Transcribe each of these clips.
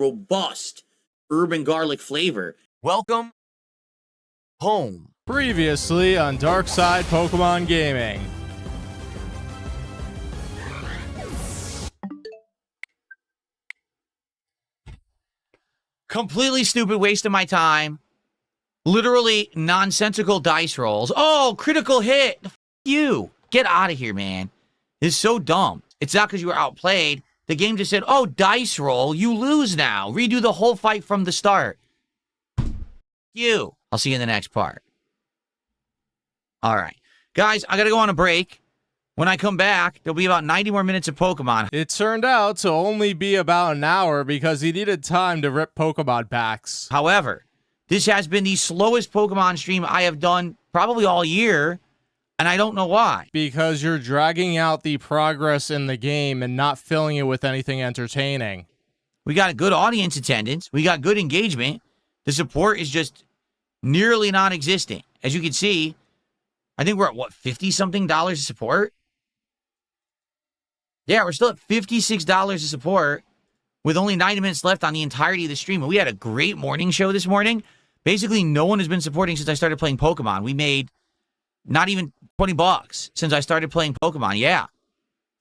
robust urban garlic flavor. Welcome home. Previously on Dark Side Pokemon Gaming. Completely stupid waste of my time. Literally nonsensical dice rolls. Oh, critical hit. F you. Get out of here, man. This is so dumb. It's not because you were outplayed. The game just said, oh, dice roll. You lose now. Redo the whole fight from the start. You. I'll see you in the next part. All right. Guys, I got to go on a break. When I come back, there'll be about 90 more minutes of Pokemon. It turned out to only be about an hour because he needed time to rip Pokemon packs. However, this has been the slowest Pokemon stream I have done probably all year, and I don't know why. Because you're dragging out the progress in the game and not filling it with anything entertaining. We got a good audience attendance. We got good engagement. The support is just nearly non-existent. As you can see, I think we're at, what, $50-something of support? Yeah, we're still at $56 of support with only 90 minutes left on the entirety of the stream. And we had a great morning show this morning. Basically, no one has been supporting since I started playing Pokemon. We made not even $20 since I started playing Pokemon. Yeah,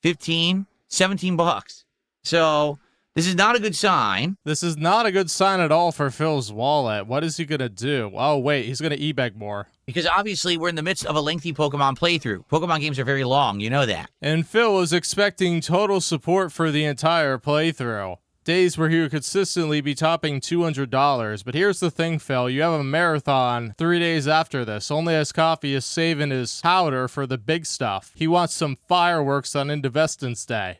15, 17 bucks. So this is not a good sign. This is not a good sign at all for Phil's wallet. What is he going to do? Oh, wait, he's going to e-beg more. Because obviously we're in the midst of a lengthy Pokemon playthrough. Pokemon games are very long, you know that. And Phil was expecting total support for the entire playthrough. Days where he would consistently be topping $200. But here's the thing, Phil. You have a marathon 3 days after this. Only as Coffee is saving his powder for the big stuff. He wants some fireworks on Indivestance Day.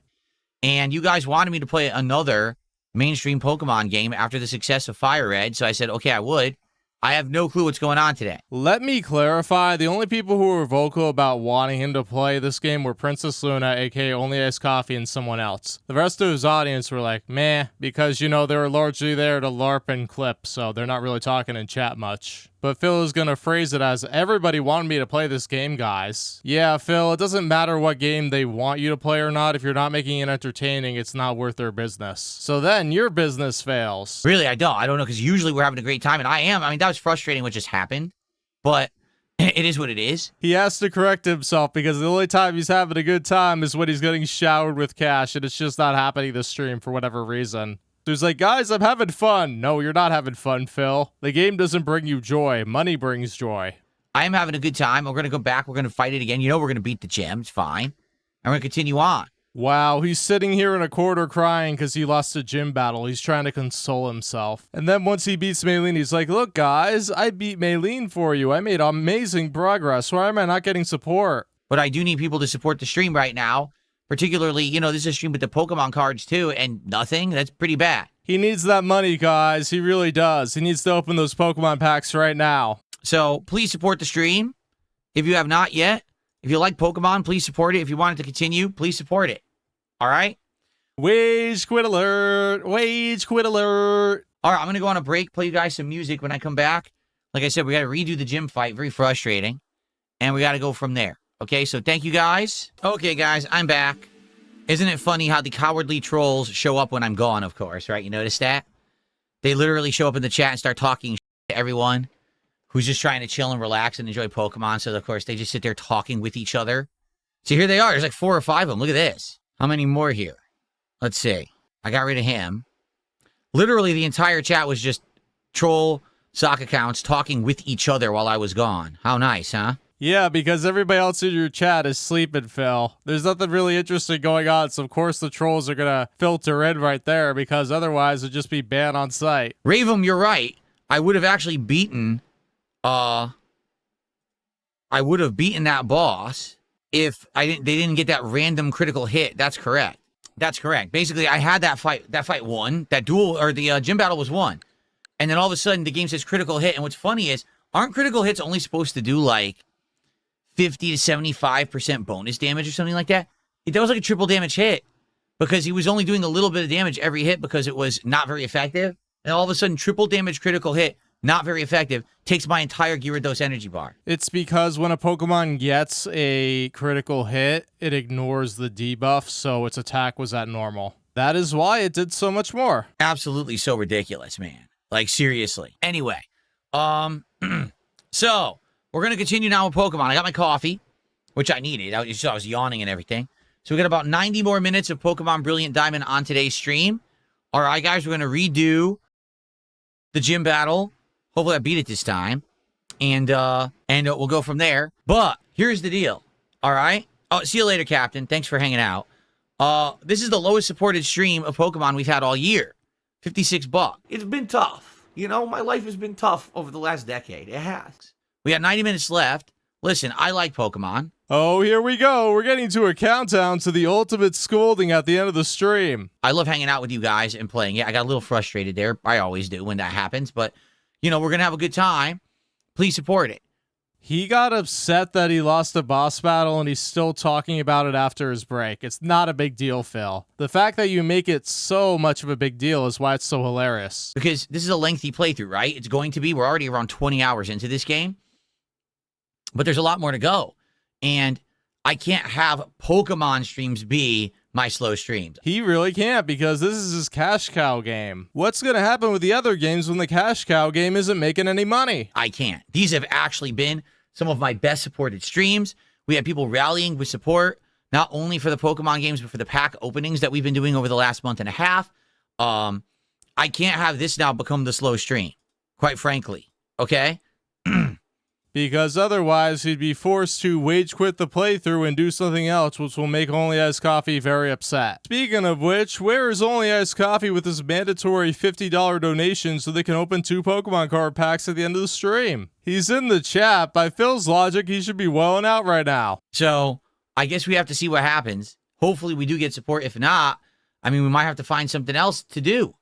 And you guys wanted me to play another mainstream Pokemon game after the success of Fire Red. So I said, okay, I would. I have no clue what's going on today. Let me clarify. The only people who were vocal about wanting him to play this game were Princess Luna, aka Only Ice Coffee, and someone else. The rest of his audience were like, meh, because, you know, they were largely there to LARP and clip, so they're not really talking in chat much. But Phil is going to phrase it as, everybody wanted me to play this game, guys. Yeah, Phil, it doesn't matter what game they want you to play or not. If you're not making it entertaining, it's not worth their business. So then your business fails. Really, I don't know, because usually we're having a great time, and I am. I mean, that was frustrating what just happened, but it is what it is. He has to correct himself because the only time he's having a good time is when he's getting showered with cash, and it's just not happening this stream for whatever reason. So he's like, guys, I'm having fun. No, you're not having fun, Phil. The game doesn't bring you joy. Money brings joy. I am having a good time. We're going to go back. We're going to fight it again. You know we're going to beat the gym. It's fine. And we're going to continue on. Wow, he's sitting here in a corner crying because he lost a gym battle. He's trying to console himself. And then once he beats Maylene, he's like, look, guys, I beat Maylene for you. I made amazing progress. Why am I not getting support? But I do need people to support the stream right now. Particularly, you know, this is a stream with the Pokemon cards, too, and nothing. That's pretty bad. He needs that money, guys. He really does. He needs to open those Pokemon packs right now. So please support the stream. If you have not yet, if you like Pokemon, please support it. If you want it to continue, please support it. All right? Wage quit alert. Wage quit alert. All right, I'm going to go on a break, play you guys some music. When I come back, like I said, we got to redo the gym fight. Very frustrating. And we got to go from there. Okay, so thank you guys. Okay, guys, I'm back. Isn't it funny how the cowardly trolls show up when I'm gone, of course, right? You notice that? They literally show up in the chat and start talking to everyone who's just trying to chill and relax and enjoy Pokemon. So, of course, they just sit there talking with each other. So here they are. There's like 4 or 5 of them. Look at this. How many more here? Let's see. I got rid of him. Literally, the entire chat was just troll sock accounts talking with each other while I was gone. How nice, huh? Yeah, because everybody else in your chat is sleeping, Phil. There's nothing really interesting going on, so of course the trolls are gonna filter in right there, because otherwise it'd just be banned on site. Ravum, you're right. I would have actually beaten, I would have beaten that boss if they didn't get that random critical hit. That's correct. That's correct. Basically, I had that fight won. That duel, or the gym battle was won. And then all of a sudden, the game says critical hit, and what's funny is, aren't critical hits only supposed to do, like, 50 to 75% bonus damage or something like that? That was like a triple damage hit because he was only doing a little bit of damage every hit because it was not very effective. And all of a sudden, triple damage critical hit, not very effective, takes my entire Gyarados energy bar. It's because when a Pokemon gets a critical hit, it ignores the debuff, so its attack was at normal. That is why it did so much more. Absolutely so ridiculous, man. Like, seriously. Anyway, so we're going to continue now with Pokemon. I got my coffee, which I needed. I was yawning and everything. So we got about 90 more minutes of Pokemon Brilliant Diamond on today's stream. All right, guys, we're going to redo the gym battle. Hopefully I beat it this time. And we'll go from there. But here's the deal. All right. Oh, see you later, Captain. Thanks for hanging out. This is the lowest supported stream of Pokemon we've had all year. $56. It's been tough. You know, my life has been tough over the last decade. It has. We got 90 minutes left. Listen, I like Pokemon. Oh, here we go. We're getting to a countdown to the ultimate scolding at the end of the stream. I love hanging out with you guys and playing. Yeah, I got a little frustrated there. I always do when that happens. But, you know, we're going to have a good time. Please support it. He got upset that he lost a boss battle, and he's still talking about it after his break. It's not a big deal, Phil. The fact that you make it so much of a big deal is why it's so hilarious. Because this is a lengthy playthrough, right? It's going to be. We're already around 20 hours into this game. But there's a lot more to go. And I can't have Pokemon streams be my slow streams. He really can't, because this is his cash cow game. What's going to happen with the other games when the cash cow game isn't making any money? I can't. These have actually been some of my best supported streams. We had people rallying with support, not only for the Pokemon games, but for the pack openings that we've been doing over the last month and a half. I can't have this now become the slow stream, quite frankly. Okay? Because otherwise he'd be forced to wage quit the playthrough and do something else, which will make Only Iced Coffee very upset. Speaking of which, where is Only Iced Coffee with his mandatory $50 donation so they can open 2 Pokemon card packs at the end of the stream? He's in the chat. By Phil's logic, he should be welling out right now. So I guess we have to see what happens. Hopefully we do get support. If not, I mean, we might have to find something else to do.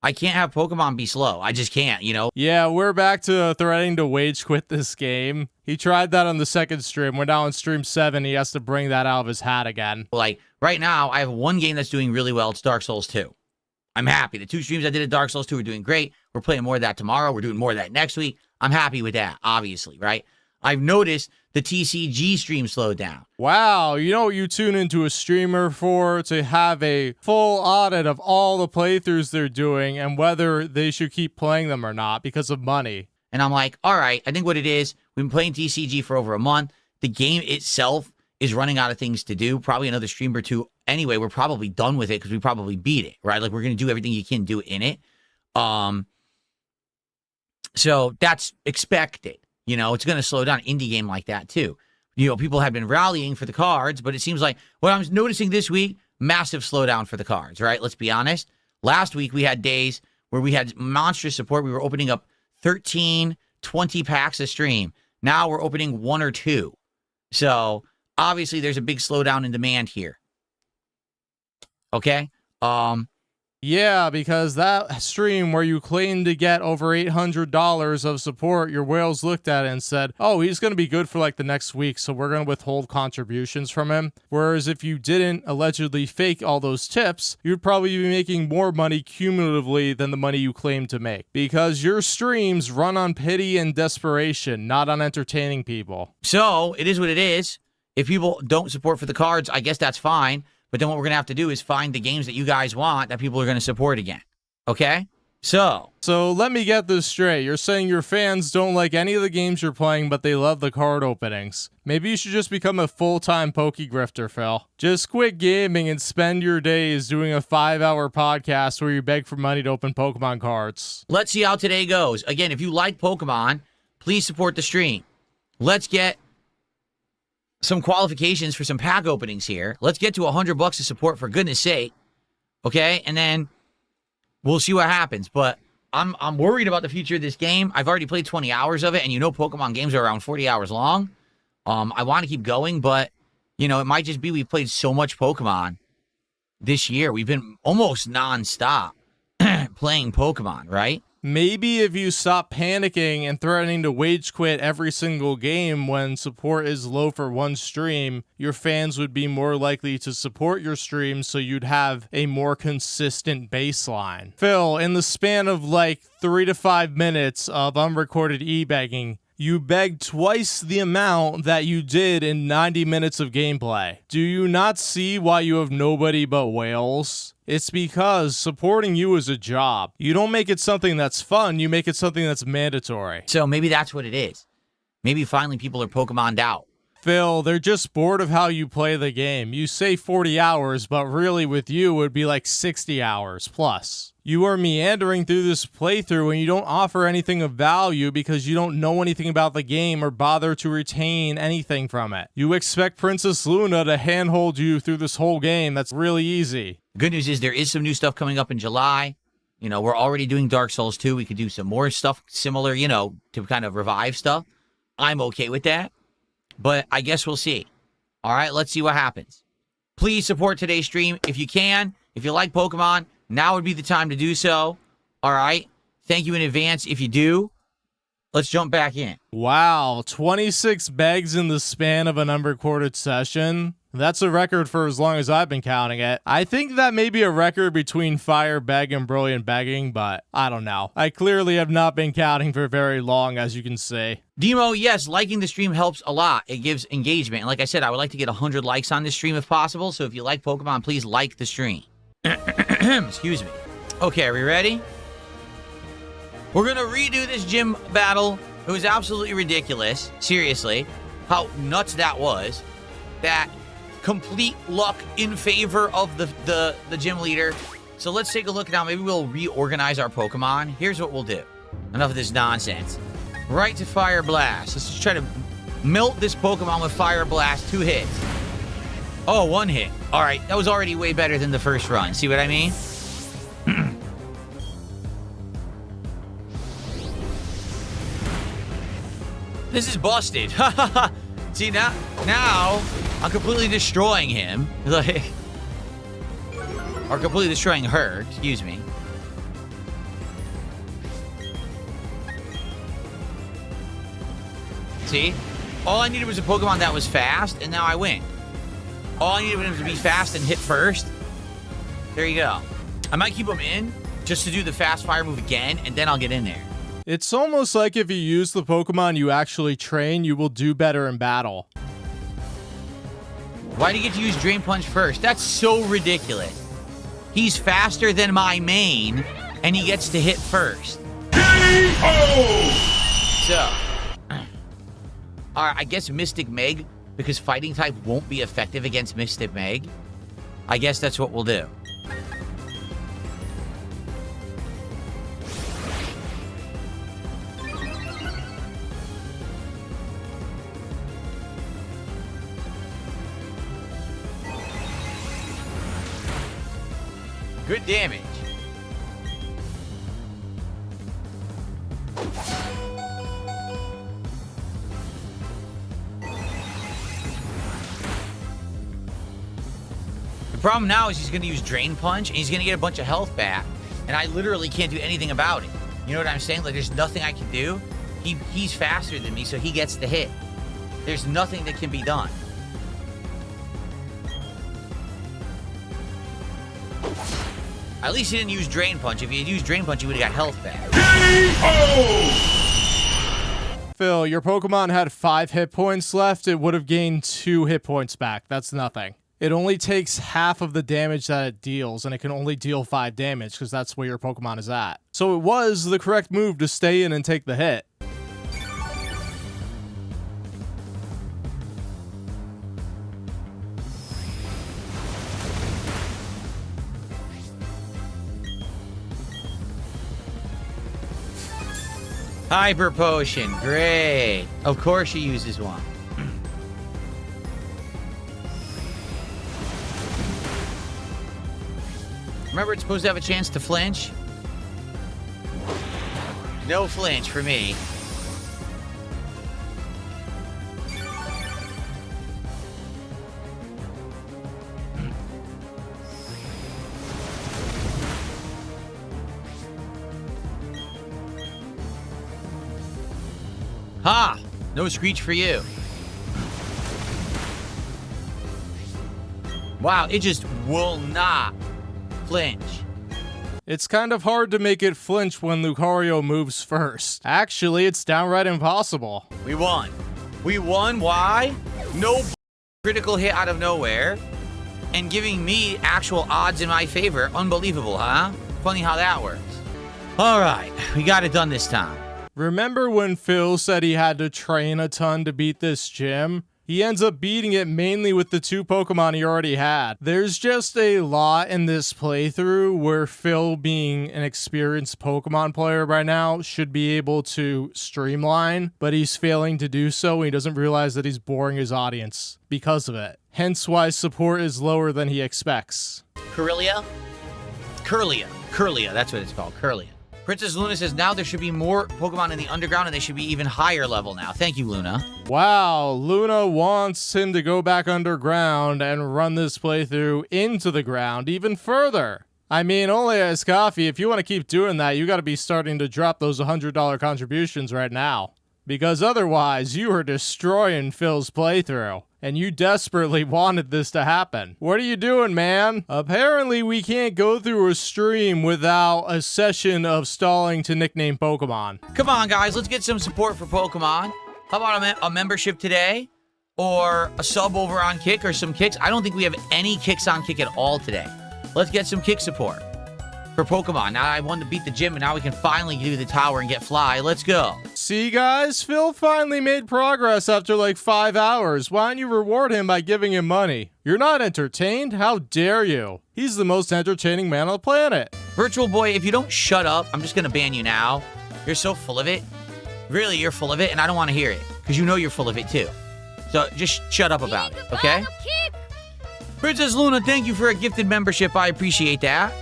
I can't have Pokemon be slow. I just can't, you know? Yeah, we're back to threatening to wage quit this game. He tried that on the second stream. We're now on stream 7. He has to bring that out of his hat again. Like, right now, I have one game that's doing really well. It's Dark Souls 2. I'm happy. The 2 streams I did at Dark Souls 2 are doing great. We're playing more of that tomorrow. We're doing more of that next week. I'm happy with that, obviously, right? I've noticed the TCG stream slowed down. Wow, you know what you tune into a streamer for? To have a full audit of all the playthroughs they're doing and whether they should keep playing them or not because of money. And I'm like, all right, I think what it is, we've been playing TCG for over a month. The game itself is running out of things to do. Probably another stream or 2. Anyway, we're probably done with it because we probably beat it, right? Like, we're going to do everything you can do in it. So that's expected. You know, it's going to slow down. Indie game like that, too. You know, people have been rallying for the cards, but it seems like what I'm noticing this week, massive slowdown for the cards, right? Let's be honest. Last week, we had days where we had monstrous support. We were opening up 13, 20 packs a stream. Now we're opening 1 or 2. So, obviously, there's a big slowdown in demand here. Okay? Yeah, because that stream where you claimed to get over $800 of support, your whales looked at it and said, oh, he's going to be good for like the next week, so we're going to withhold contributions from him. Whereas if you didn't allegedly fake all those tips, you'd probably be making more money cumulatively than the money you claimed to make. Because your streams run on pity and desperation, not on entertaining people. So, it is what it is. If people don't support for the cards, I guess that's fine. But then what we're going to have to do is find the games that you guys want that people are going to support again. Okay? So let me get this straight. You're saying your fans don't like any of the games you're playing, but they love the card openings. Maybe you should just become a full-time Pokegrifter, Phil. Just quit gaming and spend your days doing a 5-hour podcast where you beg for money to open Pokemon cards. let's see how today goes. Again, if you like Pokemon, please support the stream. Let's get some qualifications for some pack openings here. Let's get to $100 of support, for goodness sake. Okay? And then we'll see what happens. But I'm worried about the future of this game. I've already played 20 hours of it, and you know Pokemon games are around 40 hours long. I want to keep going, but, you know, it might just be we've played so much Pokemon this year. We've been almost nonstop playing Pokemon, right? Maybe if you stop panicking and threatening to wage quit every single game when support is low for one stream, your fans would be more likely to support your stream, so you'd have a more consistent baseline. Phil, in the span of like 3 to 5 minutes of unrecorded e-begging, you begged twice the amount that you did in 90 minutes of gameplay. Do you not see why you have nobody but whales? It's because supporting you is a job. You don't make it something that's fun, you make it something that's mandatory. So maybe that's what it is. Maybe finally people are Pokemon'd out. Phil, they're just bored of how you play the game. You say 40 hours, but really with you it would be like 60 hours plus. You are meandering through this playthrough and you don't offer anything of value because you don't know anything about the game or bother to retain anything from it. You expect Princess Luna to handhold you through this whole game. That's really easy. The good news is there is some new stuff coming up in July. You know, we're already doing Dark Souls 2. We could do some more stuff similar, you know, to kind of revive stuff. I'm okay with that. But I guess we'll see. All right, let's see what happens. Please support today's stream if you can. If you like Pokemon, now would be the time to do so. All right. Thank you in advance if you do. Let's jump back in. Wow, 26 begs in the span of an unrecorded session. That's a record for as long as I've been counting it. I think that may be a record between Fire Beg and Brilliant Begging, but I don't know. I clearly have not been counting for very long, as you can see. Demo, yes, liking the stream helps a lot. It gives engagement. And like I said, I would like to get 100 likes on this stream if possible. So if you like Pokemon, please like the stream. Excuse me. Okay, are we ready? We're going to redo this gym battle. It was absolutely ridiculous. Seriously. How nuts that was. That complete luck in favor of the gym leader. So let's take a look now. Maybe we'll reorganize our Pokemon. Here's what we'll do. Enough of this nonsense. Right to Fire Blast. Let's just try to melt this Pokemon with Fire Blast. 2 hits. Oh, 1 hit. All right, that was already way better than the first run. See what I mean? This is busted. See, now I'm completely destroying him. Like, or completely destroying her, excuse me. See? All I needed was a Pokemon that was fast, and now I win. All I needed was him to be fast and hit first. There you go. I might keep him in just to do the fast fire move again, and then I'll get in there. It's almost like if you use the Pokemon you actually train, you will do better in battle. Why do you get to use Drain Punch first? That's so ridiculous. He's faster than my main, and he gets to hit first. So, alright, I guess Mystic Meg, because Fighting type won't be effective against Mystic Meg. I guess that's what we'll do. Good damage. The problem now is he's going to use Drain Punch, and he's going to get a bunch of health back, and I literally can't do anything about it. You know what I'm saying? Like, there's nothing I can do. He's faster than me, so he gets the hit. There's nothing that can be done. At least he didn't use Drain Punch. If he had used Drain Punch, he would have got health back. Phil, your Pokemon had 5 hit points left. It would have gained 2 hit points back. That's nothing. It only takes half of the damage that it deals, and it can only deal 5 damage because that's where your Pokemon is at. So it was the correct move to stay in and take the hit. Hyper Potion, great. Of course she uses one. Remember, it's supposed to have a chance to flinch? No flinch for me. Ha! No Screech for you. Wow, it just will not flinch. It's kind of hard to make it flinch when Lucario moves first. Actually, it's downright impossible. We won. We won, why? No critical hit out of nowhere. and giving me actual odds in my favor. Unbelievable, huh? Funny how that works. All right, we got it done this time. Remember when Phil said he had to train a ton to beat this gym? He ends up beating it mainly with the 2 Pokemon he already had. There's just a lot in this playthrough where Phil, being an experienced Pokemon player by now, should be able to streamline, but he's failing to do so and he doesn't realize that he's boring his audience because of it. Hence why support is lower than he expects. Curlia, that's what it's called, Curlia. Princess Luna says now there should be more Pokemon in the underground and they should be even higher level now. Thank you, Luna. Wow, Luna wants him to go back underground and run this playthrough into the ground even further. I mean, only as coffee, if you want to keep doing that, you got to be starting to drop those $100 contributions right now. Because otherwise, you are destroying Phil's playthrough. And you desperately wanted this to happen. What are you doing, man? Apparently, we can't go through a stream without a session of stalling to nickname Pokemon. Come on, guys, let's get some support for Pokemon. How about a membership today? Or a sub over on Kick or some kicks? I don't think we have any kicks on Kick at all today. Let's get some kick support for Pokemon. Now I wanted to beat the gym, and now we can finally do the tower and get Fly. Let's go. See, guys? Phil finally made progress after like 5 hours. Why don't you reward him by giving him money? You're not entertained? How dare you? He's the most entertaining man on the planet. Virtual Boy, if you don't shut up, I'm just going to ban you now. You're so full of it. Really, you're full of it, and I don't want to hear it, because you know you're full of it, too. So just shut up about it, okay? Princess Luna, thank you for a gifted membership. I appreciate that.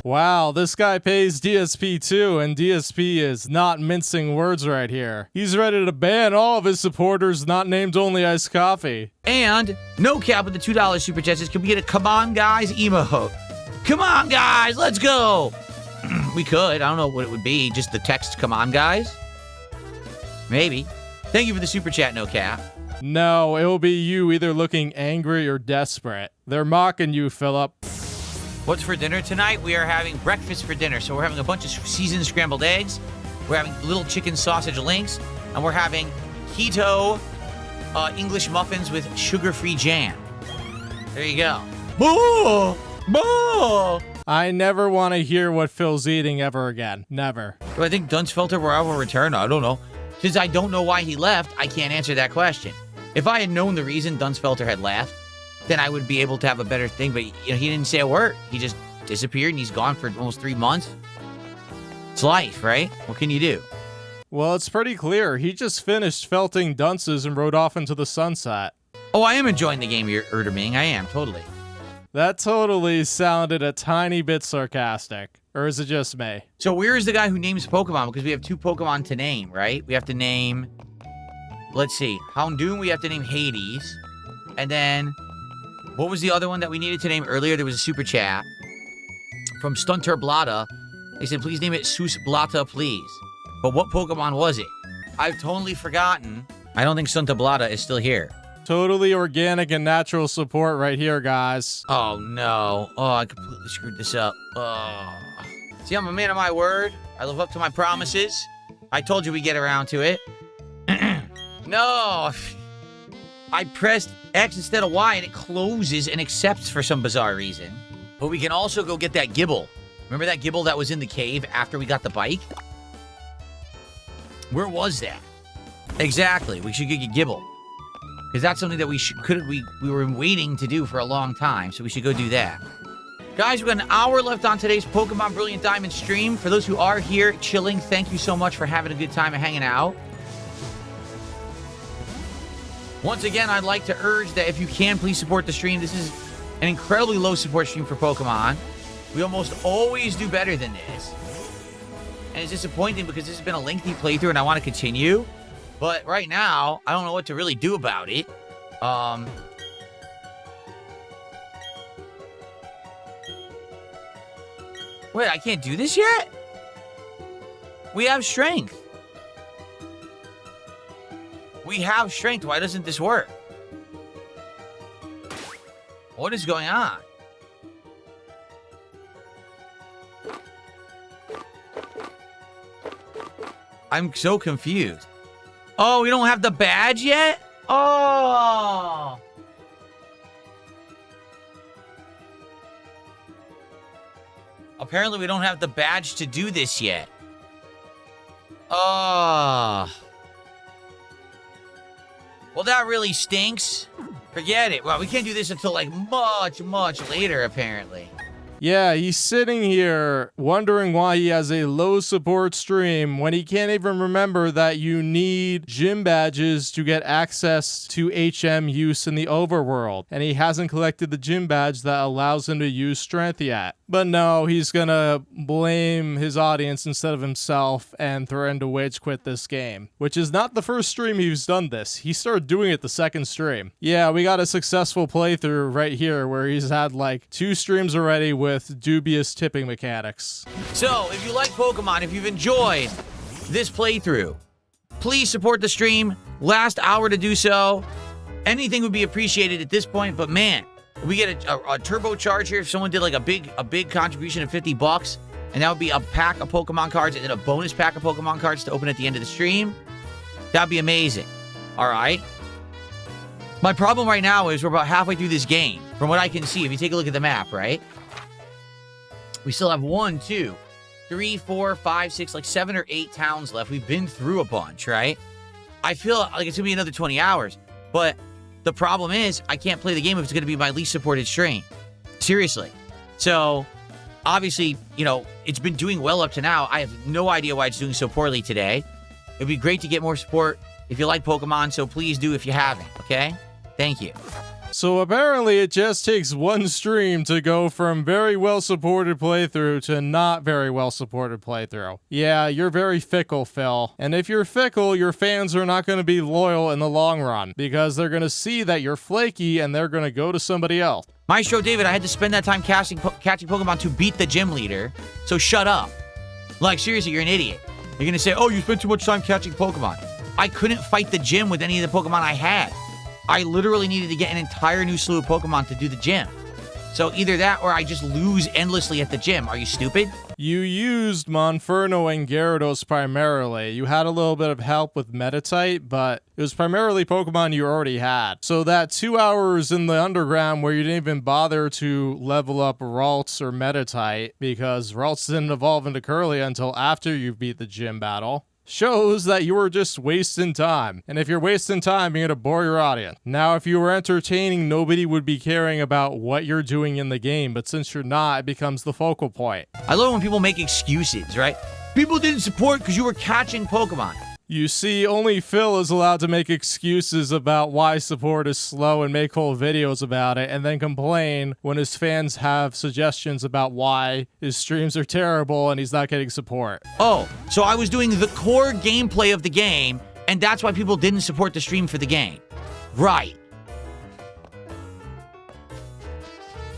Wow, this guy pays DSP too, and DSP is not mincing words right here. He's ready to ban all of his supporters not named Only Iced Coffee. And no cap with the $2 super chats. Can we get a come on guys emote? Come on guys, let's go. We could. I don't know what it would be. Just the text come on guys? Maybe. Thank you for the super chat, no cap. No, it will be you either looking angry or desperate. They're mocking you, Philip. What's for dinner tonight? We are having breakfast for dinner. So we're having a bunch of seasoned scrambled eggs. We're having little chicken sausage links. And we're having keto English muffins with sugar-free jam. There you go. Boo! Boo! I never want to hear what Phil's eating ever again. Never. Do I think Dunsfelter will ever return? I don't know. Since I don't know why he left, I can't answer that question. If I had known the reason Dunsfelter had left, then I would be able to have a better thing. But you know, he didn't say a word. He just disappeared, and he's gone for almost 3 months. It's life, right? What can you do? Well, it's pretty clear. He just finished felting dunces and rode off into the sunset. Oh, I am enjoying the game you're Erderming. I am, totally. That totally sounded a tiny bit sarcastic. Or is it just me? So where is the guy who names Pokemon? Because we have 2 Pokemon to name, right? We have to name... Let's see. Houndoom, we have to name Hades. And then... What was the other one that we needed to name earlier? There was a super chat from Stunter Blata. They said, please name it Sus Blata, please. But what Pokemon was it? I've totally forgotten. I don't think Stunter Blata is still here. Totally organic and natural support right here, guys. Oh, no. Oh, I completely screwed this up. Oh. See, I'm a man of my word. I live up to my promises. I told you we'd get around to it. No. I pressed X instead of Y, and it closes and accepts for some bizarre reason. But we can also go get that Gibble. Remember that Gibble that was in the cave after we got the bike? Where was that? Exactly. We should get Gibble. Because that's something that we were waiting to do for a long time, so we should go do that. Guys, we've got an hour left on today's Pokemon Brilliant Diamond stream. For those who are here chilling, thank you so much for having a good time and hanging out. Once again, I'd like to urge that if you can, please support the stream. This is an incredibly low support stream for Pokemon. We almost always do better than this. And it's disappointing because this has been a lengthy playthrough and I want to continue. But right now, I don't know what to really do about it. Wait, I can't do this yet? We have strength. We have strength. Why doesn't this work? What is going on? I'm so confused. Oh, we don't have the badge yet? Oh. Apparently, we don't have the badge to do this yet. Well, that really stinks. Forget it. Well, we can't do this until, like, much later, apparently. Yeah, he's sitting here wondering why he has a low support stream when he can't even remember that you need gym badges to get access to HM use in the overworld. And he hasn't collected the gym badge that allows him to use strength yet. But no, he's gonna blame his audience instead of himself and threaten to rage quit this game. Which is not the first stream he's done this. He started doing it the second stream. Yeah, we got a successful playthrough right here where he's had like 2 streams already with dubious tipping mechanics. So, if you like Pokemon, if you've enjoyed this playthrough, please support the stream. Last hour to do so. Anything would be appreciated at this point, but man, we get a turbocharger if someone did like a big contribution of $50, and that would be a pack of Pokemon cards and then a bonus pack of Pokemon cards to open at the end of the stream. That'd be amazing. All right. My problem right now is we're about halfway through this game. From what I can see, if you take a look at the map, right? We still have 1, 2, 3, 4, 5, 6, like 7 or 8 towns left. We've been through a bunch, right? I feel like it's going to be another 20 hours. But the problem is I can't play the game if it's going to be my least supported stream. Seriously. So, obviously, you know, it's been doing well up to now. I have no idea why it's doing so poorly today. It'd be great to get more support if you like Pokemon, so please do if you haven't, okay? Thank you. So apparently it just takes one stream to go from very well supported playthrough to not very well supported playthrough. Yeah, you're very fickle, Phil. And if you're fickle, your fans are not going to be loyal in the long run because they're going to see that you're flaky and they're going to go to somebody else. Maestro David, I had to spend that time catching Pokemon to beat the gym leader, so shut up. Like, seriously, you're an idiot. You're going to say, oh, you spent too much time catching Pokemon. I couldn't fight the gym with any of the Pokemon I had. I literally needed to get an entire new slew of Pokemon to do the gym. So either that or I just lose endlessly at the gym. Are you stupid? You used Monferno and Gyarados primarily. You had a little bit of help with Meditite, but it was primarily Pokemon you already had. So that 2 hours in the underground where you didn't even bother to level up Ralts or Meditite because Ralts didn't evolve into Curly until after you beat the gym battle, shows that you were just wasting time. And if you're wasting time, you're going to bore your audience. Now, if you were entertaining, nobody would be caring about what you're doing in the game. But since you're not, it becomes the focal point. I love when people make excuses, right? People didn't support because you were catching Pokemon. You see, only Phil is allowed to make excuses about why support is slow and make whole videos about it, and then complain when his fans have suggestions about why his streams are terrible and he's not getting support. Oh, so I was doing the core gameplay of the game, and that's why people didn't support the stream for the game. Right.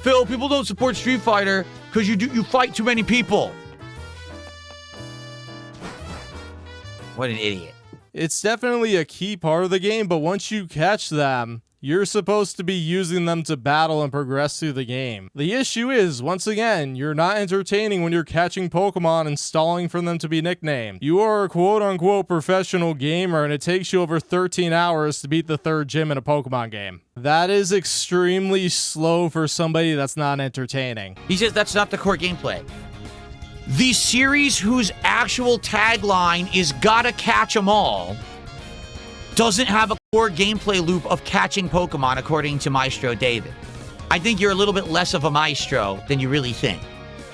Phil, people don't support Street Fighter because you fight too many people. What an idiot. It's definitely a key part of the game, but once you catch them, you're supposed to be using them to battle and progress through the game. The issue is, once again, you're not entertaining when you're catching Pokemon and stalling for them to be nicknamed. You are a quote-unquote professional gamer, and it takes you over 13 hours to beat the 3rd gym in a Pokemon game. That is extremely slow for somebody that's not entertaining. He says that's not the core gameplay. The series whose actual tagline is "Gotta catch 'em all" doesn't have a core gameplay loop of catching Pokemon, according to Maestro David. I think you're a little bit less of a maestro than you really think.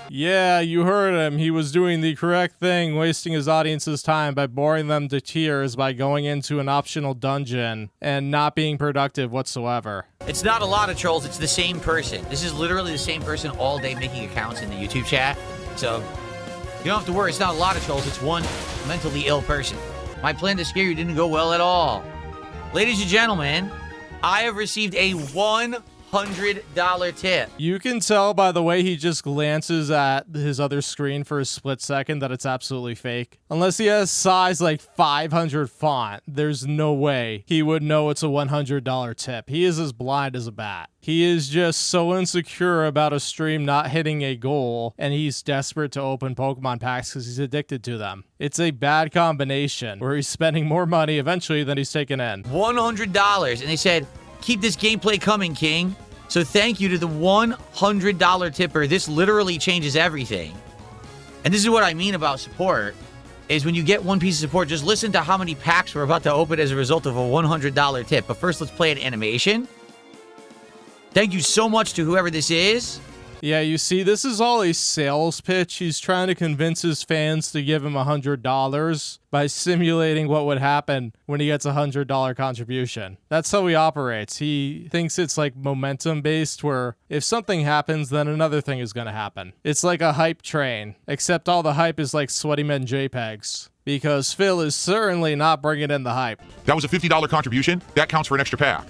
Yeah, you heard him. He was doing the correct thing, wasting his audience's time by boring them to tears by going into an optional dungeon and not being productive whatsoever. It's not a lot of trolls, it's the same person. This is literally the same person all day making accounts in the YouTube chat. So, you don't have to worry, it's not a lot of trolls, it's one mentally ill person. My plan to scare you didn't go well at all. Ladies and gentlemen, I have received a $100 tip. You can tell by the way he just glances at his other screen for a split second that it's absolutely fake. Unless he has size like 500 font, there's no way he would know it's a $100 tip. He is as blind as a bat. He is just so insecure about a stream not hitting a goal, and he's desperate to open Pokemon packs because he's addicted to them. It's a bad combination where he's spending more money eventually than he's taking in. $100, and they said, keep this gameplay coming, King. So thank you to the $100 tipper. This literally changes everything. And this is what I mean about support, is when you get one piece of support, just listen to how many packs we're about to open as a result of a $100 tip. But first, let's play an animation. Thank you so much to whoever this is. Yeah, you see, this is all a sales pitch. He's trying to convince his fans to give him $100 by simulating what would happen when he gets a $100 contribution. That's how he operates. He thinks it's like momentum based, where if something happens, then another thing is going to happen. It's like a hype train, except all the hype is like sweaty men JPEGs. Because Phil is certainly not bringing in the hype. That was a $50 contribution. That counts for an extra pack.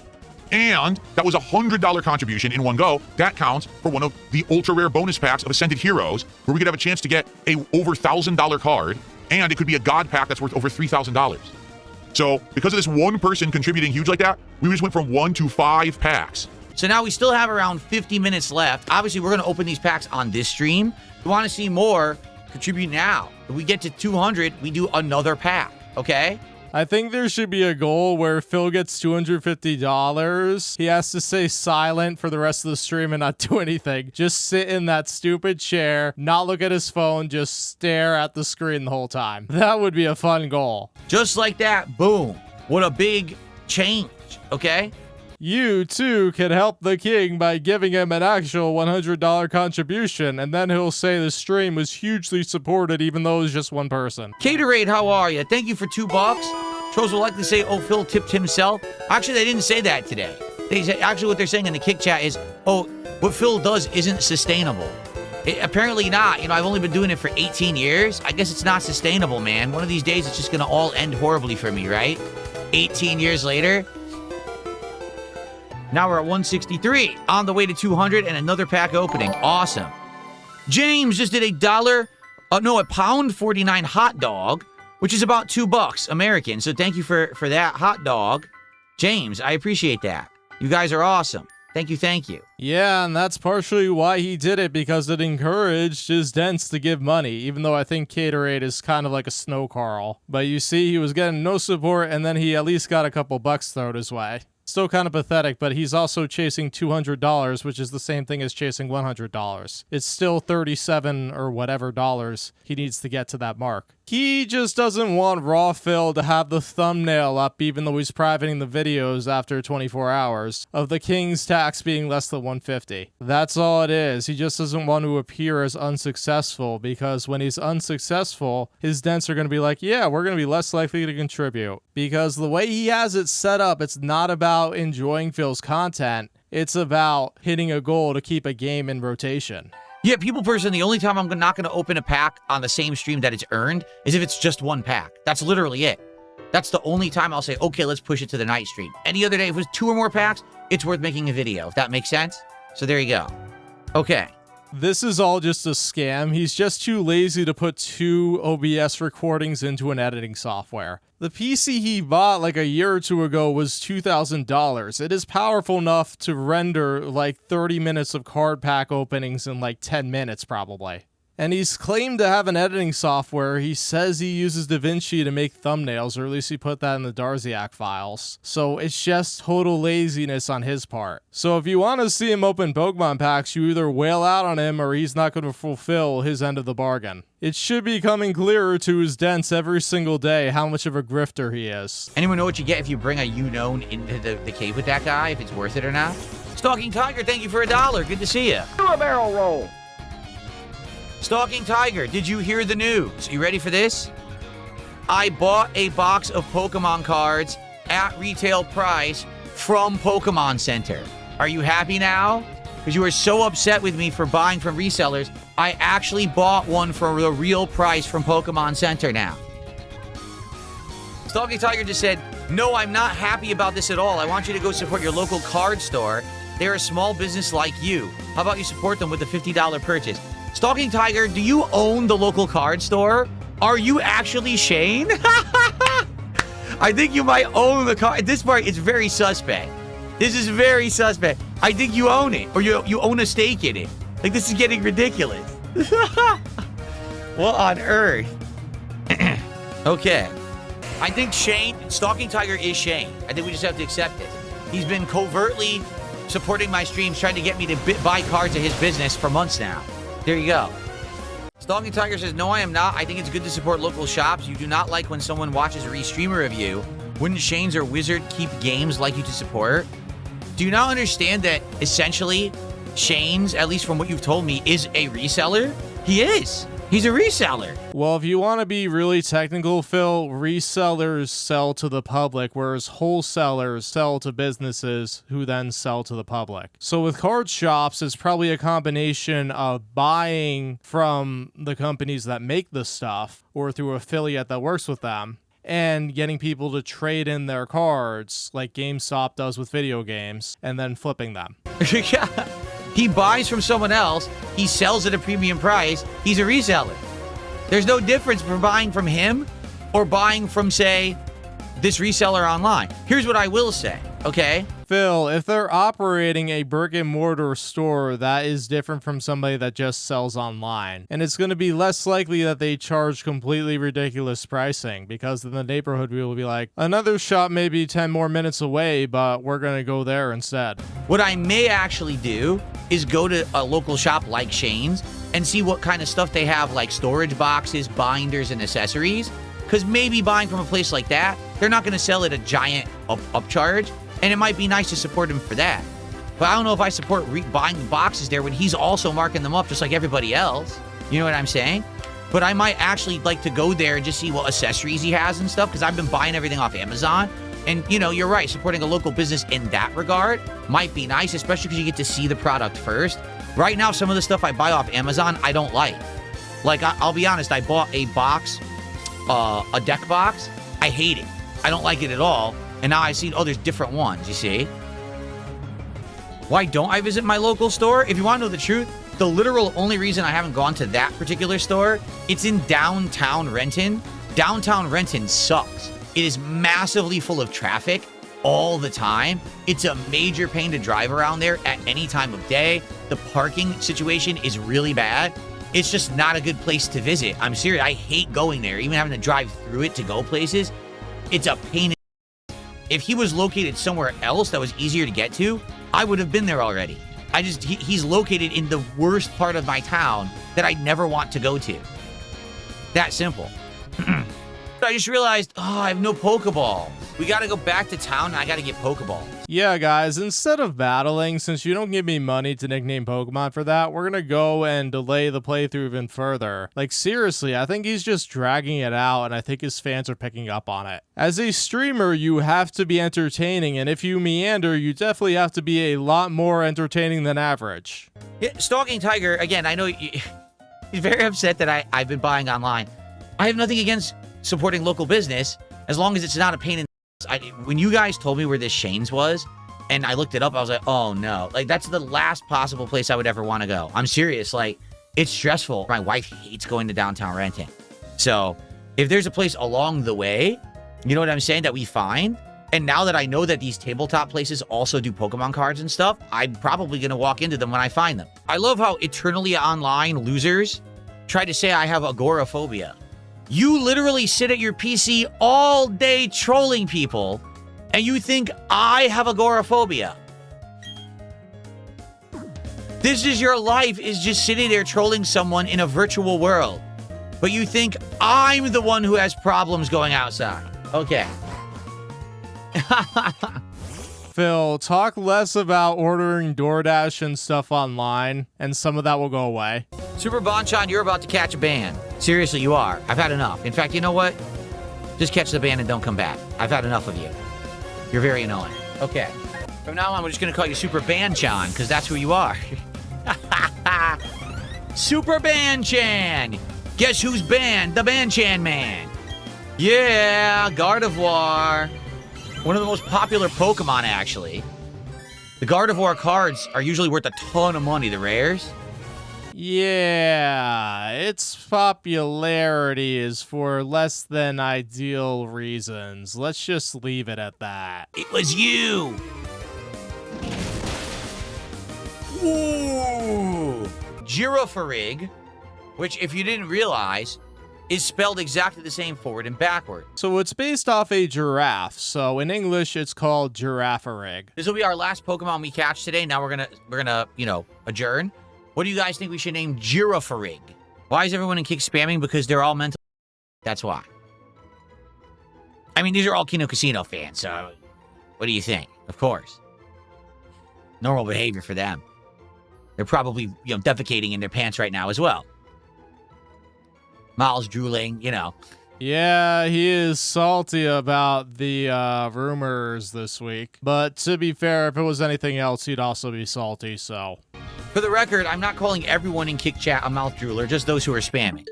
And that was a $100 contribution in one go. That counts for one of the ultra rare bonus packs of Ascended Heroes, where we could have a chance to get a over $1,000 card, and it could be a God pack that's worth over $3,000. So because of this one person contributing huge like that, we just went from 1 to 5 packs. So now we still have around 50 minutes left. Obviously, we're going to open these packs on this stream. If you want to see more, contribute now. If we get to 200, we do another pack, okay? I think there should be a goal where Phil gets $250. He has to stay silent for the rest of the stream and not do anything. Just sit in that stupid chair, not look at his phone, just stare at the screen the whole time. That would be a fun goal. Just like that, boom. What a big change, okay? You, too, can help the king by giving him an actual $100 contribution, and then he'll say the stream was hugely supported even though it was just one person. Caterade, how are you? Thank you for $2. Trolls will likely say, oh, Phil tipped himself. Actually, they didn't say that today. They said, actually, what they're saying in the kick chat is, oh, what Phil does isn't sustainable. Apparently not. You know, I've only been doing it for 18 years. I guess it's not sustainable, man. One of these days, it's just going to all end horribly for me, right? 18 years later. Now we're at 163, on the way to 200 and another pack opening. Awesome. James just did a £1.49 hot dog, which is about $2 American. So thank you for that hot dog. James, I appreciate that. You guys are awesome. Thank you, thank you. Yeah, and that's partially why he did it, because it encouraged his dents to give money, even though I think Caterade is kind of like a snow Carl. But you see, he was getting no support, and then he at least got a couple bucks thrown his way. Still kind of pathetic, but he's also chasing $200, which is the same thing as chasing $100. It's still 37 or whatever dollars he needs to get to that mark. He just doesn't want Raw Phil to have the thumbnail up, even though he's privating the videos after 24 hours, of the king's tax being less than 150. That's all it is. He just doesn't want to appear as unsuccessful, because when he's unsuccessful, his dents are going to be like, yeah, we're going to be less likely to contribute. Because the way he has it set up, it's not about enjoying Phil's content. It's about hitting a goal to keep a game in rotation. Yeah, people person, the only time I'm not going to open a pack on the same stream that it's earned is if it's just one pack. That's literally it. That's the only time I'll say, okay, let's push it to the night stream. Any other day, if it was 2 or more packs, it's worth making a video, if that makes sense. So there you go. Okay. This is all just a scam. He's just too lazy to put 2 OBS recordings into an editing software. The PC he bought like a year or 2 ago was $2,000. It is powerful enough to render like 30 minutes of card pack openings in like 10 minutes probably. And he's claimed to have an editing software. He says he uses DaVinci to make thumbnails, or at least he put that in the Darziak files. So it's just total laziness on his part. So if you want to see him open Pokemon packs, you either wail out on him or he's not going to fulfill his end of the bargain. It should be coming clearer to his dents every single day how much of a grifter he is. Anyone know what you get if you bring a unknown into the cave with that guy, if it's worth it or not? Stalking Tiger, thank you for $1. Good to see you. Do a barrel roll. Stalking Tiger, did you hear the news? You ready for this? I bought a box of Pokemon cards at retail price from Pokemon Center. Are you happy now? Because you were so upset with me for buying from resellers. I actually bought one for the real price from Pokemon Center now. Stalking Tiger just said, no, I'm not happy about this at all. I want you to go support your local card store. They're a small business like you. How about you support them with a $50 purchase? Stalking Tiger, do you own the local card store? Are you actually Shane? I think you might own the card. At this part, it's very suspect. This is very suspect. I think you own it, or you own a stake in it. Like, this is getting ridiculous. What on earth? Okay. I think Stalking Tiger is Shane. I think we just have to accept it. He's been covertly supporting my streams, trying to get me to buy cards of his business for months now. There you go. Stalking Tiger says, no, I am not. I think it's good to support local shops. You do not like when someone watches a restreamer review. Wouldn't Shane's or Wizard keep games like you to support? Do you not understand that essentially Shane's, at least from what you've told me, is a reseller? He is. He's a reseller. Well, if you want to be really technical, Phil, resellers sell to the public, whereas wholesalers sell to businesses who then sell to the public. So with card shops, it's probably a combination of buying from the companies that make the stuff or through affiliate that works with them, and getting people to trade in their cards like GameStop does with video games, and then flipping them. Yeah. He buys from someone else. He sells at a premium price. He's a reseller. There's no difference for buying from him or buying from, say, this reseller online. Here's what I will say, okay? Phil, if they're operating a brick and mortar store, that is different from somebody that just sells online. And it's going to be less likely that they charge completely ridiculous pricing, because in the neighborhood we will be like, another shop may be 10 more minutes away, but we're going to go there instead. What I may actually do is go to a local shop like Shane's and see what kind of stuff they have, like storage boxes, binders, and accessories. Because maybe buying from a place like that, they're not going to sell at a giant upcharge. And it might be nice to support him for that. But I don't know if I support buying the boxes there when he's also marking them up just like everybody else. You know what I'm saying? But I might actually like to go there and just see what accessories he has and stuff, because I've been buying everything off Amazon. And, you know, you're right. Supporting a local business in that regard might be nice, especially because you get to see the product first. Right now, some of the stuff I buy off Amazon, I don't like. Like, I'll be honest, I bought a box, a deck box. I hate it. I don't like it at all. And now I see, oh, there's different ones, you see? Why don't I visit my local store? If you want to know the truth, the literal only reason I haven't gone to that particular store, it's in downtown Renton. Downtown Renton sucks. It is massively full of traffic all the time. It's a major pain to drive around there at any time of day. The parking situation is really bad. It's just not a good place to visit. I'm serious. I hate going there, even having to drive through it to go places. It's a pain. If he was located somewhere else that was easier to get to, I would have been there already. He's located in the worst part of my town that I never want to go to. That simple. I just realized, I have no Pokeballs. We gotta go back to town and I gotta get Pokeballs. Yeah, guys, instead of battling, since you don't give me money to nickname Pokemon for that, we're gonna go and delay the playthrough even further. Like, seriously, I think he's just dragging it out, and I think his fans are picking up on it. As a streamer, you have to be entertaining, and if you meander, you definitely have to be a lot more entertaining than average. Yeah, Stalking Tiger, again, I know he's very upset that I've been buying online. I have nothing against supporting local business, as long as it's not a pain in the ass. When you guys told me where this Shane's was, and I looked it up, I was like, oh no. Like, that's the last possible place I would ever want to go. I'm serious. Like, it's stressful. My wife hates going to downtown Renton. So, if there's a place along the way, you know what I'm saying, that we find, and now that I know that these tabletop places also do Pokemon cards and stuff, I'm probably going to walk into them when I find them. I love how eternally online losers try to say I have agoraphobia. You literally sit at your PC all day trolling people, and you think I have agoraphobia. This is your life, is just sitting there trolling someone in a virtual world. But you think I'm the one who has problems going outside. Okay. Phil, talk less about ordering DoorDash and stuff online, and some of that will go away. Super Bonchan, you're about to catch a ban. Seriously, you are. I've had enough. In fact, you know what? Just catch the ban and don't come back. I've had enough of you. You're very annoying. Okay. From now on, we're just going to call you Super Banchan, because that's who you are. Super Banchan! Guess who's banned? The Banchan Man. Yeah, Gardevoir. One of the most popular Pokemon, actually. The Gardevoir cards are usually worth a ton of money, the rares. Yeah, its popularity is for less than ideal reasons. Let's just leave it at that. It was you! Ooh! Girafarig, which, if you didn't realize, is spelled exactly the same forward and backward. So it's based off a giraffe, so in English it's called Girafarig. This will be our last Pokemon we catch today. Now we're gonna, you know, adjourn. What do you guys think we should name Girafarig? Why is everyone in Kick spamming? Because they're all mental. That's why. I mean, these are all Kino Casino fans, so what do you think? Of course. Normal behavior for them. They're probably, defecating in their pants right now as well. Miles drooling, Yeah, he is salty about the rumors this week. But to be fair, if it was anything else, he'd also be salty, so. For the record, I'm not calling everyone in Kick Chat a mouth drooler, just those who are spamming.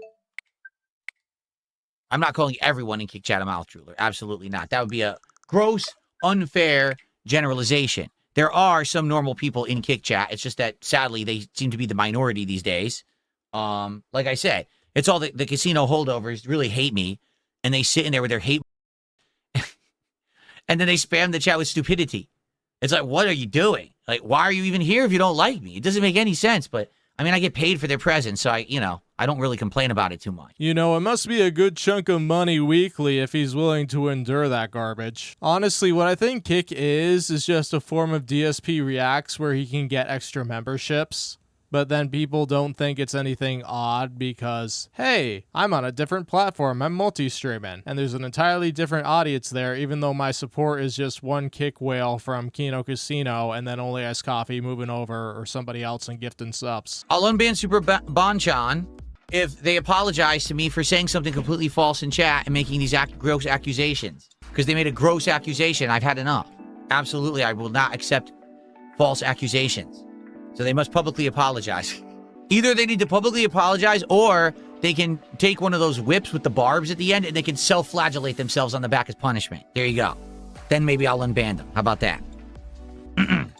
I'm not calling everyone in Kick Chat a mouth drooler. Absolutely not. That would be a gross, unfair generalization. There are some normal people in Kick Chat. It's just that, sadly, they seem to be the minority these days. Like I said, it's all the casino holdovers really hate me, and they sit in there with their hate, and then they spam the chat with stupidity. It's like, what are you doing? Like, why are you even here if you don't like me? It doesn't make any sense, but, I mean, I get paid for their presence, so I don't really complain about it too much. It must be a good chunk of money weekly if he's willing to endure that garbage. Honestly, what I think Kick is just a form of DSP Reacts where he can get extra memberships. But then people don't think it's anything odd because, hey, I'm on a different platform, I'm multi-streaming, and there's an entirely different audience there, even though my support is just one Kick whale from Kino Casino and then only Ice Coffee moving over or somebody else and gifting subs. I'll unban Super Bonchan if they apologize to me for saying something completely false in chat and making these gross accusations. Because they made a gross accusation. I've had enough. Absolutely, I will not accept false accusations. So they must publicly apologize. Either they need to publicly apologize, or they can take one of those whips with the barbs at the end and they can self-flagellate themselves on the back as punishment. There you go. Then maybe I'll unban them. How about that?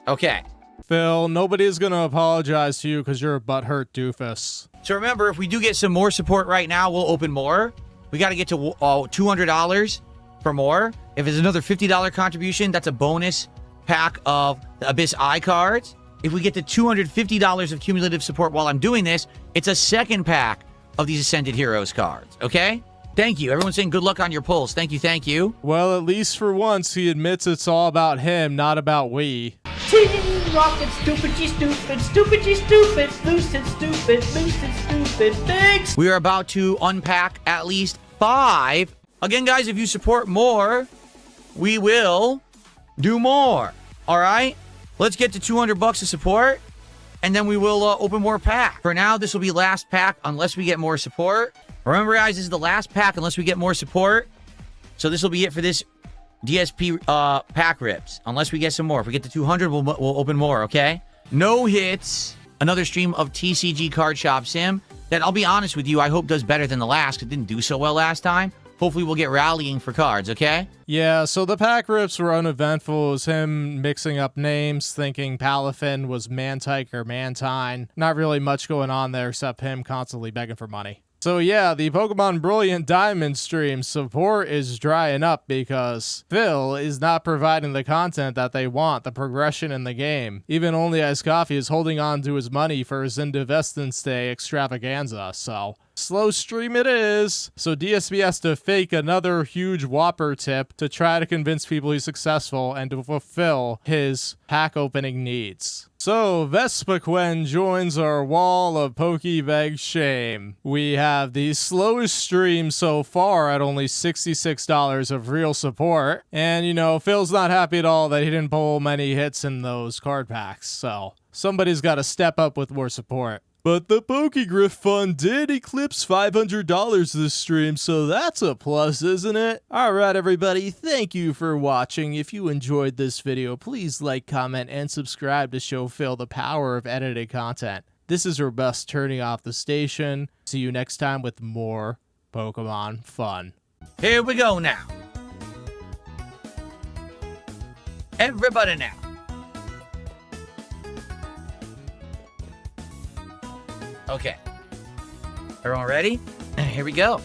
Okay. Phil, nobody's gonna apologize to you because you're a butthurt doofus. So remember, if we do get some more support right now, we'll open more. We got to get to $200 for more. If it's another $50 contribution, that's a bonus pack of the Abyss Eye cards. If we get to $250 of cumulative support while I'm doing this, it's a second pack of these Ascended Heroes cards, okay? Thank you. Everyone's saying good luck on your polls. Thank you, thank you. Well, at least for once, he admits it's all about him, not about we. Team Rocket, stupid, stupid, lucid, stupid, thanks! We are about to unpack at least 5. Again, guys, if you support more, we will do more, all right? Let's get to $200 of support, and then we will open more pack. For now, this will be last pack unless we get more support. Remember, guys, this is the last pack unless we get more support. So this will be it for this DSP pack rips, unless we get some more. If we get to 200, we'll open more, okay? No hits. Another stream of TCG Card Shop Sim that, I'll be honest with you, I hope does better than the last. It didn't do so well last time. Hopefully we'll get rallying for cards, okay? Yeah, so the pack rips were uneventful. It was him mixing up names, thinking Palafin was Mantike or Mantine. Not really much going on there except him constantly begging for money. So yeah, the Pokemon Brilliant Diamond stream support is drying up because Phil is not providing the content that they want, the progression in the game. Even Only Ice Coffee is holding on to his money for his Indivestance Day extravaganza, so slow stream it is. So DSP has to fake another huge Whopper tip to try to convince people he's successful and to fulfill his pack opening needs. So Vespaquen joins our wall of Pokebag shame. We have the slowest stream so far at only $66 of real support. And Phil's not happy at all that he didn't pull many hits in those card packs. So somebody's got to step up with more support. But the Pokegriff Fund did eclipse $500 this stream, so that's a plus, isn't it? Alright everybody, thank you for watching. If you enjoyed this video, please like, comment, and subscribe to show Phil the power of edited content. This is Robust turning off the station. See you next time with more Pokemon fun. Here we go now. Everybody now. Okay. Everyone ready? Here we go.